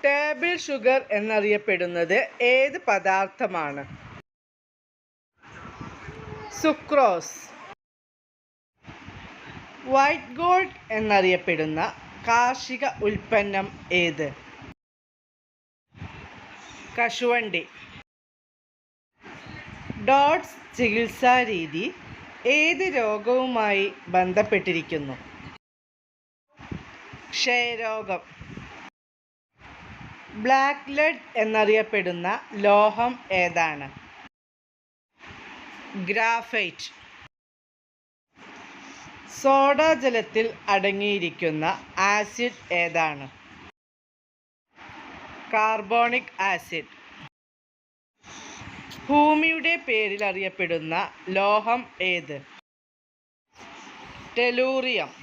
Table sugar എന്നറിയപ്പെടുന്നത് ഏത് പദാർത്ഥമാണ്? സുക്രോസ്. വൈറ്റ് ഗോൾഡ് എന്നറിയപ്പെടുന്ന കാർഷിക ഉൽപ്പന്നം ഏത്? കശുവണ്ടി. ഡോട്ട്സ് ചികിത്സാരീതി ഏത് രോഗവുമായി ബന്ധപ്പെട്ടിരിക്കുന്നു? ക്ഷയരോഗം. ബ്ലാക്ക് ലെഡ് എന്നറിയപ്പെടുന്ന ലോഹം ഏതാണ്? ഗ്രാഫൈറ്റ്. സോഡാജലത്തിൽ അടങ്ങിയിരിക്കുന്ന ആസിഡ് ഏതാണ്? Carbonic acid. ഭൂമിയുടെ പേരിൽ അറിയപ്പെടുന്ന ലോഹം ഏത്? ടെലൂറിയം.